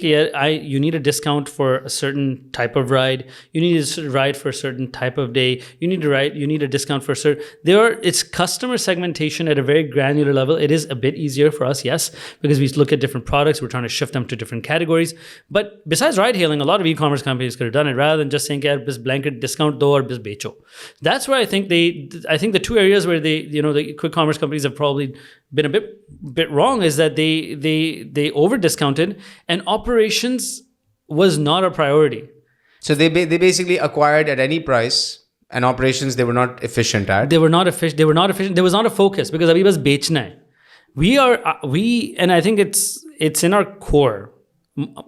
you need a discount for a certain type of ride. You need a ride for a certain type of day. You need a discount for a certain. It's customer segmentation at a very granular level. It is a bit easier for us, yes, because we look at different products. We're trying to shift them to different categories. But besides ride hailing, a lot of e-commerce companies could have done it rather than just saying, "This blanket discount do or this becho." That's where I think the two areas where the quick commerce companies have probably been a bit wrong is that they over discounted and operations was not a priority. So they basically acquired at any price And operations, they were not efficient at. They were not efficient. There was not a focus because abhi bas bechna hai. And I think it's in our core.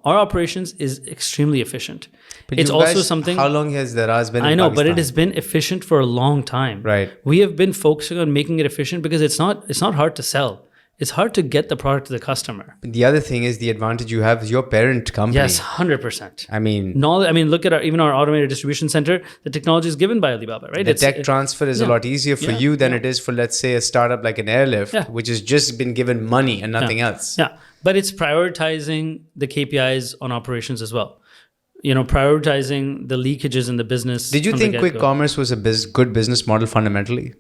Our operations is extremely efficient. But it's also something. How long has Daraz been? I know, but it has been efficient for a long time. Right. We have been focusing on making it efficient because it's not hard to sell. It's hard to get the product to the customer. The other thing is the advantage you have is your parent company. Yes, 100%. I mean, look at even our automated distribution center. The technology is given by Alibaba, right? The tech transfer is a lot easier for you than it is for, let's say, a startup like an Airlift, which has just been given money and nothing else. Yeah, but it's prioritizing the KPIs on operations as well. Prioritizing the leakages in the business. Did you think quick commerce was a good business model fundamentally?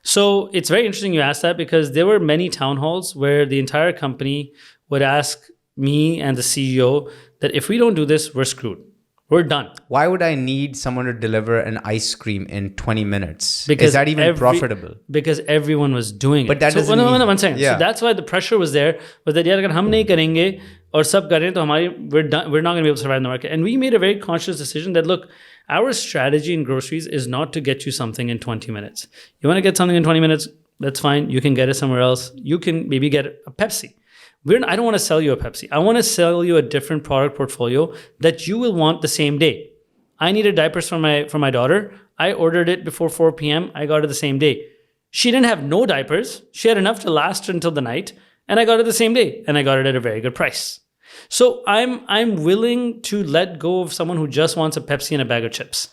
So it's very interesting you asked that because there were many town halls where the entire company would ask me and the CEO that if we don't do this, we're screwed. We're done. Why would I need someone to deliver an ice cream in 20 minutes? Because is that even profitable? Because everyone was doing it. But that doesn't mean... One second. Yeah. So that's why the pressure was there. Was that, agar hum nahi karenge aur sab kar rahe hain, to we're not going to be able to survive in the market. And we made a very conscious decision that, look, our strategy in groceries is not to get you something in 20 minutes. You want to get something in 20 minutes? That's fine. You can get it somewhere else. You can maybe get a Pepsi. I don't want to sell you a Pepsi. I want to sell you a different product portfolio that you will want the same day. I needed diapers for my daughter. I ordered it before 4 p.m. I got it the same day. She didn't have no diapers. She had enough to last until the night. And I got it the same day. And I got it at a very good price. So I'm willing to let go of someone who just wants a Pepsi and a bag of chips.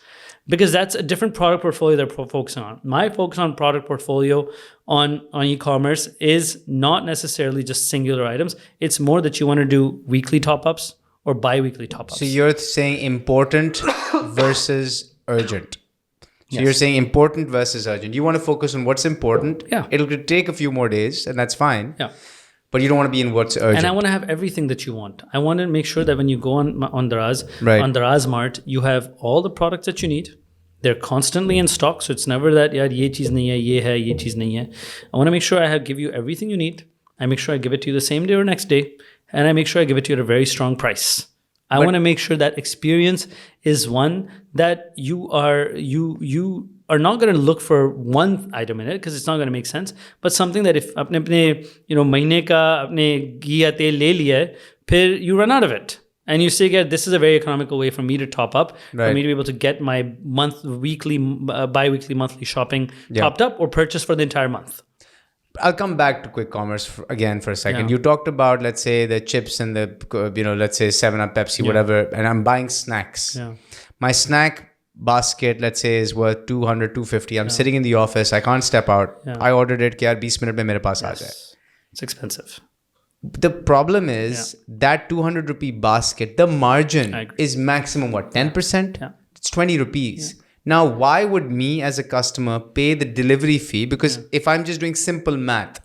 Because that's a different product portfolio they're focusing on. My focus on product portfolio on e-commerce is not necessarily just singular items. It's more that you want to do weekly top-ups or bi-weekly top-ups. So you're saying important versus urgent. So you're saying important versus urgent. You want to focus on what's important. Yeah. It'll take a few more days, and that's fine. Yeah. But you don't want to be in what's urgent. And I want to have everything that you want. I want to make sure that when you go on Daraz, on Daraz Mart, you have all the products that you need. They're constantly in stock. So it's never that, yaar, ye cheez nahi hai, ye hai, ye cheez nahi hai. I want to make sure I give you everything you need. I make sure I give it to you the same day or next day. And I make sure I give it to you at a very strong price. I want to make sure that experience is one that you are not going to look for one item in it because it's not going to make sense. But something that if apne mahine ka apne ghee ya tel le liya hai, phir you run out of it. And you say, this is a very economical way for me to top up, for me to be able to get my bi-weekly, monthly shopping topped up or purchased for the entire month. I'll come back to quick commerce again for a second. You talked about, let's say, the chips and the, let's say 7-Up, Pepsi, whatever, and I'm buying snacks. Yeah. My snack basket, let's say, is worth 200, 250. I'm sitting in the office. I can't step out. I ordered it. 20 minutes mein mere paas aa jaye. It's expensive. The problem is that 200 rupee basket, the margin is maximum, 10%? Yeah. It's 20 rupees. Yeah. Now, why would me as a customer pay the delivery fee? Because if I'm just doing simple math,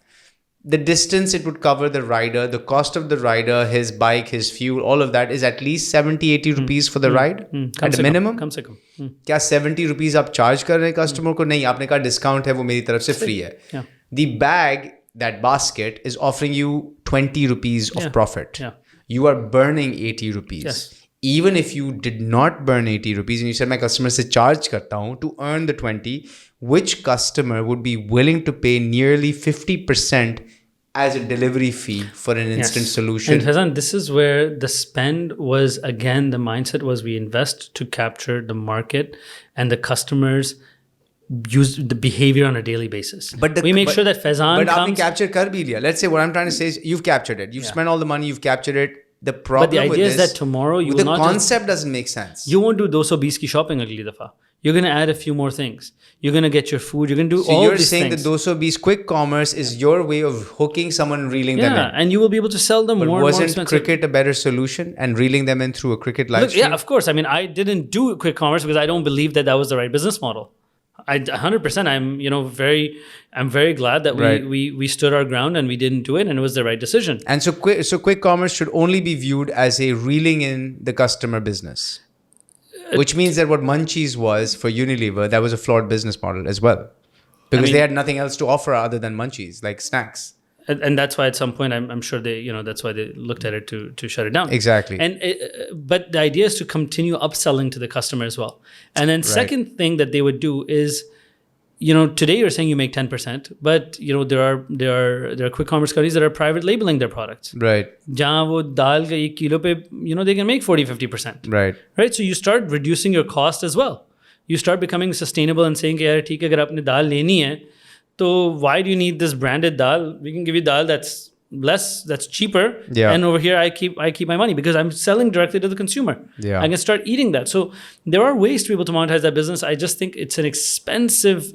the distance it would cover the rider, the cost of the rider, his bike, his fuel, all of that is at least 70, 80 rupees for the ride at a minimum. Kam se kam. Kya 70 rupees आप charge कर रहे हैं customer को? नहीं, आपने कहा discount है, वो मेरी तरफ से free है. Yeah. The bag, that basket is offering you 20 rupees of profit. Yeah. You are burning 80 rupees. Yes. Even if you did not burn 80 rupees and you said, my customer se charge karta hu to earn the 20, which customer would be willing to pay nearly 50% as a delivery fee for an instant solution? And Ehsan, this is where the spend was, again, the mindset was we invest to capture the market and the customers use the behavior on a daily basis. We make sure that Faizan comes... But aapne capture kar bhi liya. Let's say what I'm trying to say is you've captured it. You've spent all the money, you've captured it. The problem but the idea is that tomorrow you will not... The concept doesn't make sense. You won't do 220 ki shopping agli dafa. You're going to add a few more things. You're going to get your food. You're going to do all these things. So you're saying that 220 quick commerce is your way of hooking someone and reeling them in. Yeah, and you will be able to sell them more and more expensive. Wasn't cricket a better solution and reeling them in through a cricket live stream? Yeah, of course. I mean, I didn't do quick commerce because I don't believe that was the right business model. 100%. I'm very glad that we stood our ground and we didn't do it, and it was the right decision. And so quick commerce should only be viewed as a reeling in the customer business, which means that what Munchies was for Unilever, that was a flawed business model as well, because they had nothing else to offer other than Munchies, like snacks. And that's why at some point I'm sure they, that's why they looked at it to shut it down. Exactly. But the idea is to continue upselling to the customer as well. And then second thing that they would do is, today you're saying you make 10%, but there are quick commerce companies that are private labeling their products. Right. Jahan wo dal ka 1 kilo pe, they can make 40-50%. Right. So you start reducing your cost as well. You start becoming sustainable and saying, yaar, theek hai, agar aapne dal leni hai, so why do you need this branded dal? We can give you dal that's less, that's cheaper. Yeah. And over here I keep my money because I'm selling directly to the consumer. Yeah. I can start eating that. So there are ways to be able to monetize that business. I just think it's an expensive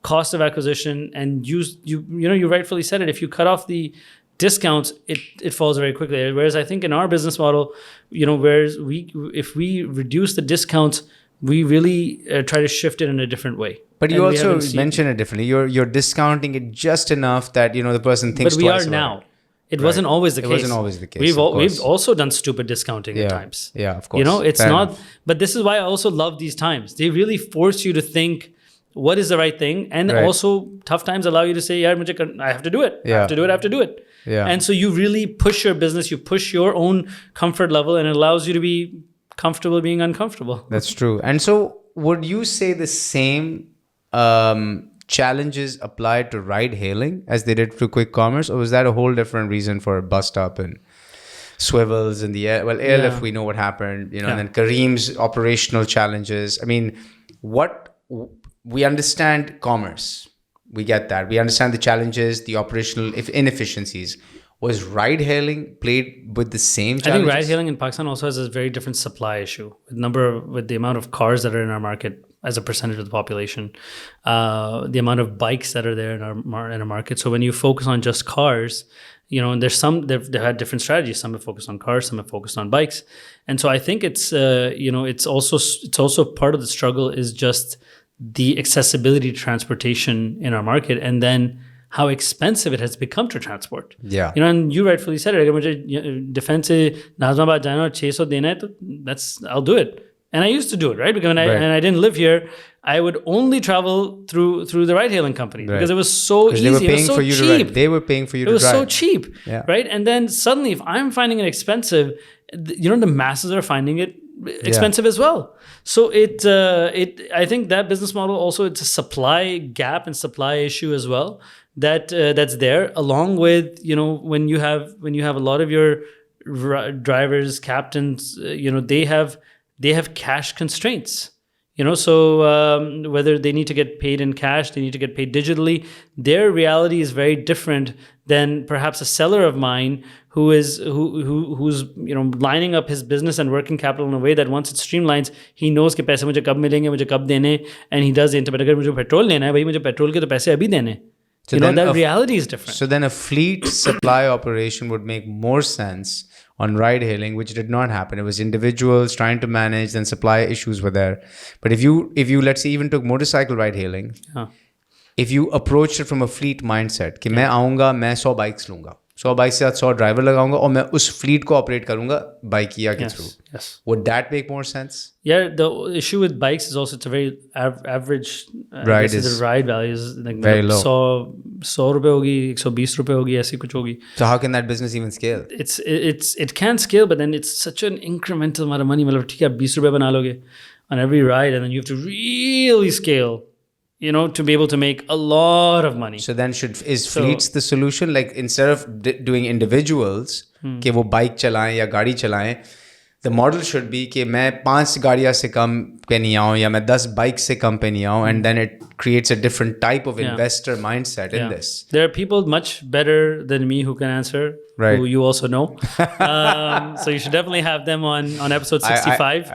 cost of acquisition. And you rightfully said it. If you cut off the discounts, it falls very quickly. Whereas I think in our business model, if we reduce the discounts, we really try to shift it in a different way. But you also mention it differently. You're discounting it just enough that the person thinks twice. But we are now. It wasn't always the case. It wasn't always the case. We've also done stupid discounting at times. Yeah, of course. It's fair not. Enough. But this is why I also love these times. They really force you to think what is the right thing, and also tough times allow you to say, "Yeah, I have to do it. I have to do it. I have to do it." Yeah. And so you really push your business. You push your own comfort level, and it allows you to be comfortable being uncomfortable. That's true. And so would you say the same challenges applied to ride hailing as they did to quick commerce, or was that a whole different reason for a bust up and swivels in the air? Well, airlift, we know what happened, and then Kareem's operational challenges. I mean, we understand commerce. We get that. We understand the challenges, the operational inefficiencies. Was ride hailing played with the same challenges? I think ride hailing in Pakistan also has a very different supply issue with the amount of cars that are in our market as a percentage of the population, the amount of bikes that are there in our market. So when you focus on just cars, and there's they've had different strategies. Some have focused on cars, some have focused on bikes, and so I think it's it's also part of the struggle is just the accessibility to transportation in our market, and then how expensive it has become to transport. Yeah. And you rightfully said it. If मुझे defense से नाज़माबाद जाना और 600 देना है, तो I'll do it. And I used to do it, right? Because when I didn't live here, I would only travel through the ride-hailing company because it was so easy. They were paying it was so for you cheap. To ride. They were paying for you to drive. It was so cheap, right? And then suddenly, if I'm finding it expensive, the masses are finding it expensive as well. So I think that business model also, it's a supply gap and supply issue as well. That's there, along with when you have a lot of your drivers, captains, they have cash constraints. So whether they need to get paid in cash, they need to get paid digitally. Their reality is very different than perhaps a seller of mine who's lining up his business and working capital in a way that once it streamlines, he knows कि पैसे मुझे कब मिलेंगे, मुझे कब देने, and he does the internet. अगर मुझे पेट्रोल लेना है, भाई मुझे पेट्रोल के तो पैसे अभी देने. So that reality is different. So then a fleet supply operation would make more sense on ride hailing, which did not happen. It was individuals trying to manage, and supply issues were there. But if you let's say even took motorcycle ride hailing, if you approached it from a fleet mindset, कि मैं आऊँगा, मैं 100 bikes लूँगा, 100 bikes से 100 driver लगाऊंगा और मैं उस fleet को operate करूँगा बाइकिया के through. Yes. Would that make more sense? Yeah, the issue with bikes is also it's a very average ride the ride value is like very low. 100 रुपए होगी, 120 रुपए होगी, ऐसी कुछ होगी. So how can that business even scale? It can scale, but then it's such an incremental amount of money. मतलब ठीक है, 20 रुपए बना लोगे on every ride, and then you have to really scale, to be able to make a lot of money. So then is fleets the solution? Like instead of doing individuals, कि वो bike चलाएं या गाड़ी चलाएं, the model should be कि मैं 5 गाड़ियाँ से कम पे नहीं आऊँ या मैं 10 bikes से कम पे नहीं आऊँ, and then it creates a different type of investor mindset in this. There are people much better than me who can answer, who you also know. So you should definitely have them on episode 65.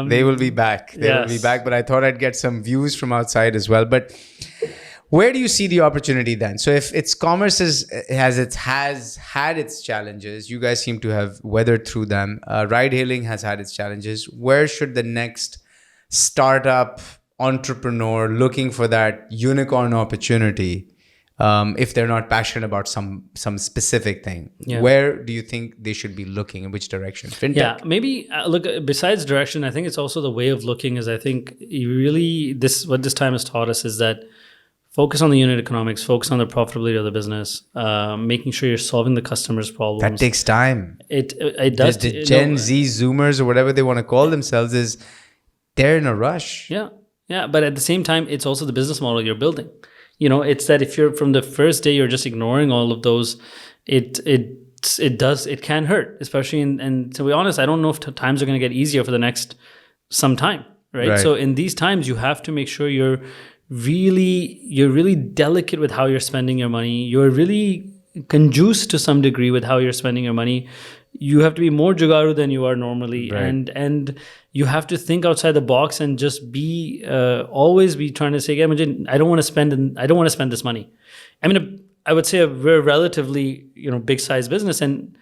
They will be back. They will be back, but I thought I'd get some views from outside as well. But where do you see the opportunity then? So if it's commerce has had its challenges, you guys seem to have weathered through them. Ride hailing has had its challenges. Where should the next startup entrepreneur looking for that unicorn opportunity, if they're not passionate about some specific thing, where do you think they should be looking? In which direction? Fintech? Yeah, maybe look, besides direction, I think it's also the way of looking is, I think what this time has taught us is that Focus on the unit economics, focus on the profitability of the business, making sure you're solving the customer's problems. That takes time. It does. The Gen Z Zoomers or whatever they want to call themselves they're in a rush. Yeah. But at the same time, it's also the business model you're building. It's that if you're from the first day, you're just ignoring all of those, it can hurt, especially and to be honest, I don't know if times are going to get easier for the next some time, right? So in these times, you have to make sure you're really delicate with how you're spending your money. You're really conjuiced to some degree with how you're spending your money. You have to be more jugaru than you are normally, and you have to think outside the box and just be always be trying to say, yeah, I don't want to spend this money. I mean, I would say we're a relatively big size business, and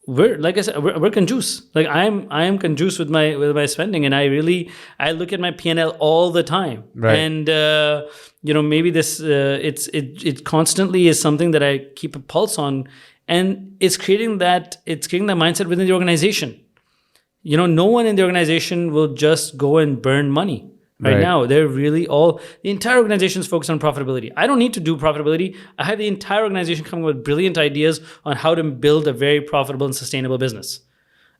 we're, like I said, we're conjuice. Like I am conjuice with my spending, and I look at my P&L all the time, and maybe this it constantly is something that I keep a pulse on. And it's creating that mindset within the organization. No one in the organization will just go and burn money right now. They're really the entire organization is focused on profitability. I don't need to do profitability. I have the entire organization coming with brilliant ideas on how to build a very profitable and sustainable business.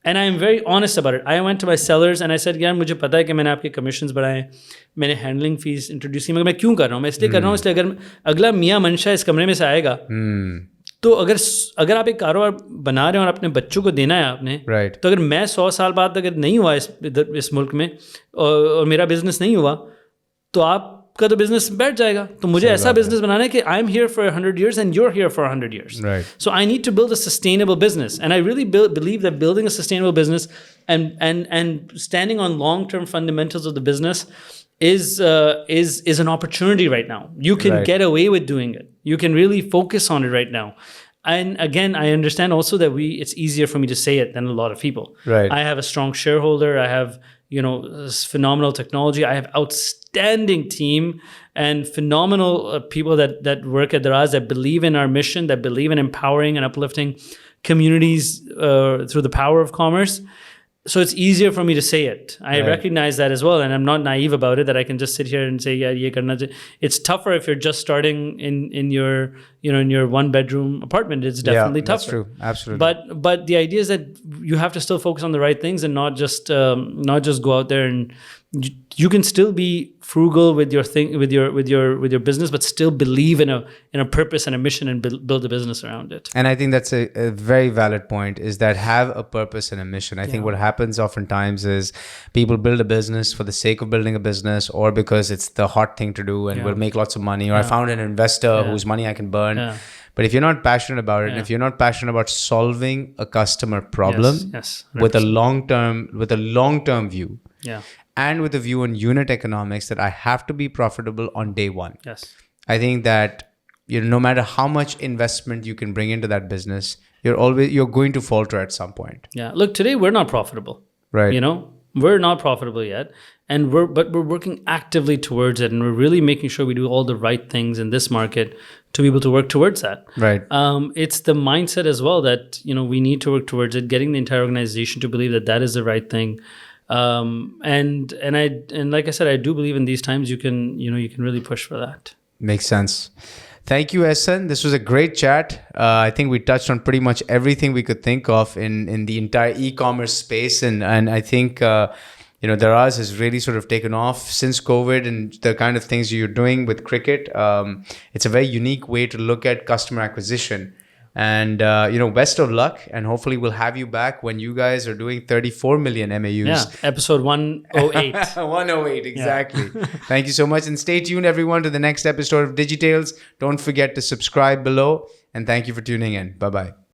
And I am very honest about it. I went to my sellers and I said, यार मुझे पता है कि मैंने आपके commissions बढ़ाए, मैंने handling fees introduce की, मगर मैं क्यों कर रहा हूँ? मैं इसलिए कर रहा हूँ, इसलिए अगर अगला मियाँ मनशा इस कमरे में से आएगा, तो अगर आप एक कारोबार बना रहे हो और अपने बच्चों को देना है आपने, तो अगर मैं 100 साल बाद अगर नहीं हुआ इस मुल्क में और मेरा बिजनेस नहीं हुआ, तो आपका तो बिजनेस बैठ जाएगा. तो मुझे ऐसा बिजनेस बनाना है कि I am here for 100 years and you're here for 100 years. So I need to build a sustainable business, and I really believe that building a sustainable business and standing on long-term fundamentals of the business is an opportunity right now. You can get away with doing it. You can really focus on it right now. And again, I understand also that it's easier for me to say it than a lot of people. I have a strong shareholder. I have phenomenal technology. I have outstanding team and phenomenal people that work at Daraz, that believe in our mission, that believe in empowering and uplifting communities through the power of commerce. So it's easier for me to say it. I recognize that as well, and I'm not naive about it, that I can just sit here and say, yeah, ye karna chahiye. It's tougher if you're just starting in your in your 1-bedroom apartment. It's definitely tougher. That's true. Absolutely. But the idea is that you have to still focus on the right things and not just go out there, and you can still be frugal with your thing, with your business, but still believe in a purpose and a mission, and build a business around it. And I think that's a very valid point, is that have a purpose and a mission. I think what happens oftentimes is people build a business for the sake of building a business, or because it's the hot thing to do and will make lots of money, or I found an investor whose money I can burn. But if you're not passionate about it, and if you're not passionate about solving a customer problem with a long-term view, and with a view on unit economics, that I have to be profitable on day one. I think that no matter how much investment you can bring into that business, you're going to falter at some point. Look, today we're not profitable. We're not profitable yet, but we're working actively towards it, and we're really making sure we do all the right things in this market to be able to work towards that. It's the mindset as well that we need to work towards it, getting the entire organization to believe that is the right thing. And like I said, I do believe in these times you can really push for that. Makes sense. Thank you, Ehsan. This was a great chat. I think we touched on pretty much everything we could think of in the entire e-commerce space, and I think Daraz has really sort of taken off since COVID, and the kind of things you're doing with cricket. It's a very unique way to look at customer acquisition. And best of luck, and hopefully we'll have you back when you guys are doing 34 million MAUs. Episode 108. 108, exactly. Thank you so much, and stay tuned, everyone, to the next episode of Digitales. Don't forget to subscribe below, and thank you for tuning in. Bye-bye.